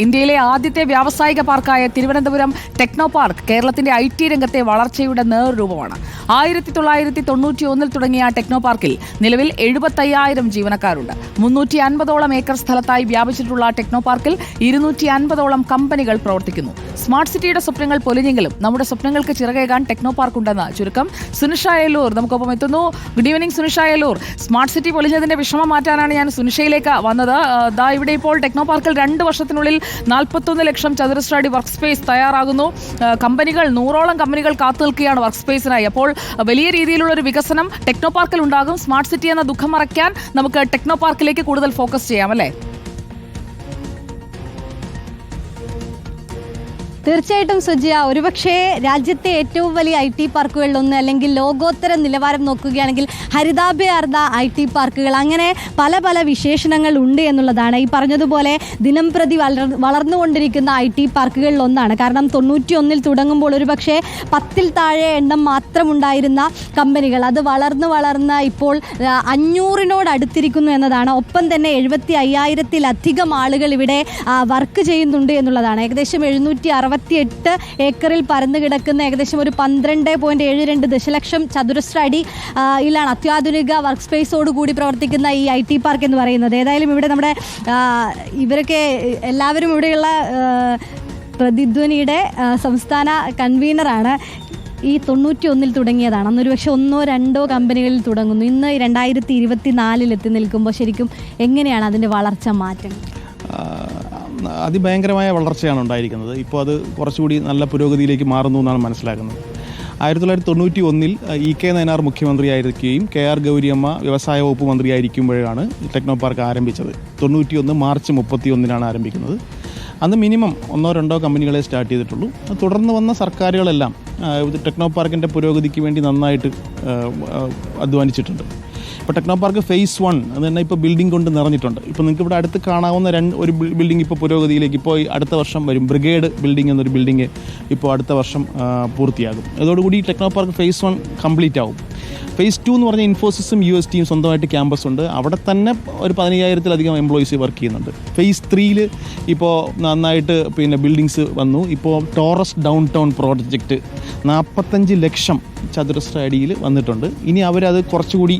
ഇന്ത്യയിലെ ആദ്യത്തെ വ്യാവസായിക പാർക്കായ തിരുവനന്തപുരം ടെക്നോ പാർക്ക് കേരളത്തിന്റെ IT രംഗത്തെ വളർച്ചയുടെ നേർരൂപമാണ്. 1991 തുടങ്ങിയ ടെക്നോ പാർക്കിൽ നിലവിൽ 75,000 ജീവനക്കാരുണ്ട്. 350ഓളം ഏക്കർ സ്ഥലത്തായി വ്യാപിച്ചിട്ടുള്ള ടെക്നോ പാർക്കിൽ 250ഓളം കമ്പനികൾ പ്രവർത്തിക്കുന്നു. സ്മാർട്ട് സിറ്റിയുടെ സ്വപ്നങ്ങൾ പൊലിഞ്ഞെങ്കിലും നമ്മുടെ സ്വപ്നങ്ങൾക്ക് ചിറകേകാൻ ടെക്നോ പാർക്ക് ഉണ്ടെന്ന് ചുരുക്കം. സുനിഷ അയലൂർ നമുക്കൊപ്പം എത്തുന്നു. Good evening Sunisha Ayalur. Smart city പൊലിഞ്ഞതിന്റെ വിഷമം മാറ്റാനാണ് ഞാൻ സുനിഷയിലേക്ക് വന്നത്. ഇവിടെ ഇപ്പോൾ ടെക്നോ പാർക്കിൽ 2 വർഷത്തിനുള്ളിൽ 41 ലക്ഷം ചതുരശ്ര അടി വർക്ക് സ്പേസ് തയ്യാറാകുന്നു. കമ്പനികൾ 100ഓളം കമ്പനികൾ കാത്തു നിൽക്കുകയാണ് വർക്ക് സ്പേസിനായി. അപ്പോൾ വലിയ രീതിയിലുള്ള ഒരു വികസനം ടെക്നോ പാർക്കിൽ ഉണ്ടാകും. സ്മാർട്ട് സിറ്റി എന്ന ദുഃഖം മറയ്ക്കാൻ നമുക്ക് ടെക്നോ പാർക്കിലേക്ക് കൂടുതൽ ഫോക്കസ് ചെയ്യാം അല്ലേ? തീർച്ചയായിട്ടും സുജിയ, ഒരുപക്ഷെ രാജ്യത്തെ ഏറ്റവും വലിയ IT പാർക്കുകളിലൊന്ന്, അല്ലെങ്കിൽ ലോകോത്തര നിലവാരം നോക്കുകയാണെങ്കിൽ ഹരിതാഭയാർന്ന IT പാർക്കുകൾ, അങ്ങനെ പല പല വിശേഷണങ്ങൾ ഉണ്ട് എന്നുള്ളതാണ്. ഈ പറഞ്ഞതുപോലെ ദിനം പ്രതി വളർന്നുകൊണ്ടിരിക്കുന്ന IT പാർക്കുകളിലൊന്നാണ്. കാരണം 91 തുടങ്ങുമ്പോൾ ഒരുപക്ഷെ 10-ൽ താഴെ എണ്ണം മാത്രമുണ്ടായിരുന്ന കമ്പനികൾ അത് വളർന്ന് ഇപ്പോൾ 500-നോട് അടുത്തിരിക്കുന്നു എന്നതാണ്. ഒപ്പം തന്നെ 75,000-ലധികം ആളുകൾ ഇവിടെ വർക്ക് ചെയ്യുന്നുണ്ട് എന്നുള്ളതാണ്. ഏകദേശം 768 ഏക്കറിൽ പരന്നു കിടക്കുന്ന ഏകദേശം ഒരു 12.72 ദശലക്ഷം ചതുരശ്ര അടിയിലാണ് അത്യാധുനിക വർക്ക് സ്പേസോടുകൂടി പ്രവർത്തിക്കുന്ന ഈ IT പാർക്ക് എന്ന് പറയുന്നത്. ഏതായാലും ഇവിടെ നമ്മുടെ ഇവരൊക്കെ എല്ലാവരും ഇവിടെയുള്ള പ്രതിധ്വനിയുടെ സംസ്ഥാന കൺവീനറാണ്. ഈ 91 തുടങ്ങിയതാണ്. അന്നൊരു പക്ഷേ 1-2 കമ്പനികളിൽ തുടങ്ങുന്നു. ഇന്ന് 2024 എത്തി നിൽക്കുമ്പോൾ ശരിക്കും എങ്ങനെയാണ് അതിൻ്റെ വളർച്ച മാറ്റങ്ങൾ? അതിഭയങ്കരമായ വളർച്ചയാണ് ഉണ്ടായിരിക്കുന്നത്. ഇപ്പോൾ അത് കുറച്ചുകൂടി നല്ല പുരോഗതിയിലേക്ക് മാറുന്നു എന്നാണ് മനസ്സിലാക്കുന്നത്. 1991 EK നയനാർ മുഖ്യമന്ത്രിയായിരിക്കുകയും KR ഗൗരിയമ്മ വ്യവസായ വകുപ്പ് മന്ത്രിയായിരിക്കുമ്പോഴാണ് ടെക്നോ പാർക്ക് ആരംഭിച്ചത്. 91 മാർച്ച് 31 ആരംഭിക്കുന്നത്. അന്ന് മിനിമം 1-2 കമ്പനികളെ സ്റ്റാർട്ട് ചെയ്തിട്ടുള്ളൂ. തുടർന്ന് വന്ന സർക്കാരുകളെല്ലാം ടെക്നോ പാർക്കിൻ്റെ പുരോഗതിക്ക് വേണ്ടി നന്നായിട്ട് അധ്വാനിച്ചിട്ടുണ്ട്. ഇപ്പോൾ ടെക്നോ പാർക്ക് ഫേസ് 1 അത് തന്നെ ഇപ്പോൾ ബിൽഡിംഗ് കൊണ്ട് നിറഞ്ഞിട്ടുണ്ട്. ഇപ്പോൾ നിങ്ങൾക്ക് ഇവിടെ അടുത്ത് കാണാവുന്ന ഒരു ബിൽഡിംഗ് ഇപ്പോൾ പുരോഗതിയിലേക്ക് ഇപ്പോൾ അടുത്ത വർഷം വരും. ബ്രിഗേഡ് ബിൽഡിംഗ് എന്നൊരു ബിൽഡിംഗ് ഇപ്പോൾ അടുത്ത വർഷം പൂർത്തിയാകും. അതോടുകൂടി ടെക്നോ പാർക്ക് ഫേസ് 1 കംപ്ലീറ്റ് ആവും. ഫേസ് 2 എന്ന് പറഞ്ഞാൽ ഇൻഫോസിസും USTയും സ്വന്തമായിട്ട് ക്യാമ്പസ് ഉണ്ട്. അവിടെ തന്നെ ഒരു 15,000-ലധികം എംപ്ലോയീസ് വർക്ക് ചെയ്യുന്നുണ്ട്. ഫേസ് 3 ഇപ്പോൾ നന്നായിട്ട് ബിൽഡിങ്സ് വന്നു. ഇപ്പോൾ ടോറസ് ഡൗൺ ടൗൺ പ്രോജക്റ്റ് 45 ലക്ഷം ചതുരശ്ര അടിയിൽ വന്നിട്ടുണ്ട്. ഇനി അവരത് കുറച്ചുകൂടി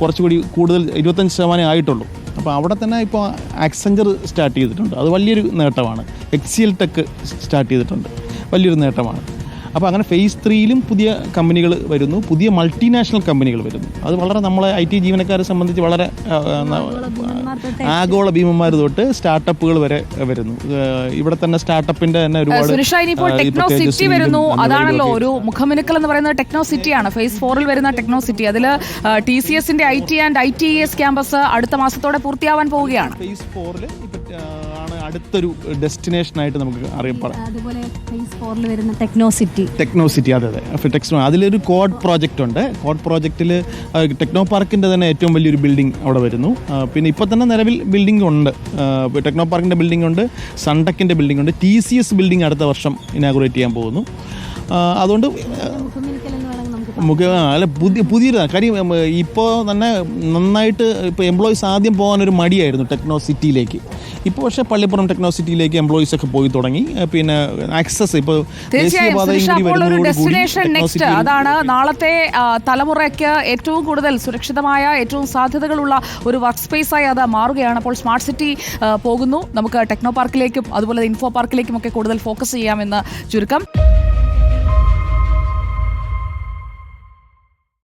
കുറച്ചുകൂടി കൂടുതൽ 25% ആയിട്ടുള്ളൂ. അപ്പോൾ അവിടെ തന്നെ ഇപ്പോൾ ആക്സെഞ്ചർ സ്റ്റാർട്ട് ചെയ്തിട്ടുണ്ട്. അത് വലിയൊരു നേട്ടമാണ്. HCL ടെക് സ്റ്റാർട്ട് ചെയ്തിട്ടുണ്ട്. വലിയൊരു നേട്ടമാണ്. അപ്പോൾ അങ്ങനെ ഫേസ് 3-ലും പുതിയ കമ്പനികൾ വരുന്നു. പുതിയ മൾട്ടിനാഷണൽ കമ്പനികൾ വരുന്നു. അത് വളരെ നമ്മളെ IT ജീവനക്കാരെ സംബന്ധിച്ച് വളരെ ആഗോള ഭീമന്മാർ തൊട്ട് സ്റ്റാർട്ടപ്പുകൾ വരെ വരുന്നു. ഇവിടെ തന്നെ സ്റ്റാർട്ടപ്പിന്റെ തന്നെ ഒരുപാട് ടെക്നോ സിറ്റി വരുന്നു. അതാണല്ലോ ഒരു മുഖമിനുക്കൽ എന്ന് പറയുന്നത് ടെക്നോ സിറ്റിയാണ്. ഫേസ് 4-ൽ വരുന്ന ടെക്നോ സിറ്റി. അതിൽ TCSന്റെ IT ആൻഡ് ITES ക്യാമ്പസ് അടുത്ത മാസത്തോടെ പൂർത്തിയാവാൻ പോവുകയാണ്. ഫേസ് 4-ൽ ആണ് അടുത്തൊരു ഡെസ്റ്റിനേഷനായിട്ട് നമുക്ക് അറിയപ്പെടാം. അതുപോലെ ഫേസ് 4-ൽ വരുന്ന ടെക്നോ സിറ്റി അതെ. അതിലൊരു കോഡ് പ്രോജക്റ്റ് ഉണ്ട്. കോഡ് പ്രോജക്റ്റിൽ ടെക്നോ പാർക്കിൻ്റെ തന്നെ ഏറ്റവും വലിയൊരു ബിൽഡിംഗ് അവിടെ വരുന്നു. പിന്നെ ഇപ്പോൾ തന്നെ നിലവിൽ ബിൽഡിംഗ് ഉണ്ട്. ടെക്നോ പാർക്കിൻ്റെ ബിൽഡിംഗ് ഉണ്ട്, സൺടെക്കിൻ്റെ ബിൽഡിംഗ് ഉണ്ട്, TCS ബിൽഡിംഗ് അടുത്ത വർഷം ഇനാഗുറേറ്റ് ചെയ്യാൻ പോകുന്നു. അതുകൊണ്ട് പുതിയൊരു കാര്യം ഇപ്പോൾ തന്നെ നന്നായിട്ട് ഇപ്പോൾ എംപ്ലോയീസ് ആദ്യം പോകാനൊരു മടിയായിരുന്നു ടെക്നോ സിറ്റിയിലേക്ക്. ഇപ്പോൾ പക്ഷേ പള്ളിപ്പുറം ടെക്നോ സിറ്റിയിലേക്ക് എംപ്ലോയീസ് ഒക്കെ പോയി തുടങ്ങി. പിന്നെ ആക്സസ് ഇപ്പോൾ അതാണ് നാളത്തെ തലമുറയ്ക്ക് ഏറ്റവും കൂടുതൽ സുരക്ഷിതമായ ഏറ്റവും സാധ്യതകളുള്ള ഒരു വർക്ക് സ്പേസായി അത് മാറുകയാണ്. അപ്പോൾ സ്മാർട്ട് സിറ്റി പോകുന്നു. നമുക്ക് ടെക്നോ പാർക്കിലേക്കും അതുപോലെ ഇൻഫോ പാർക്കിലേക്കും ഒക്കെ കൂടുതൽ ഫോക്കസ് ചെയ്യാമെന്ന് ചുരുക്കം.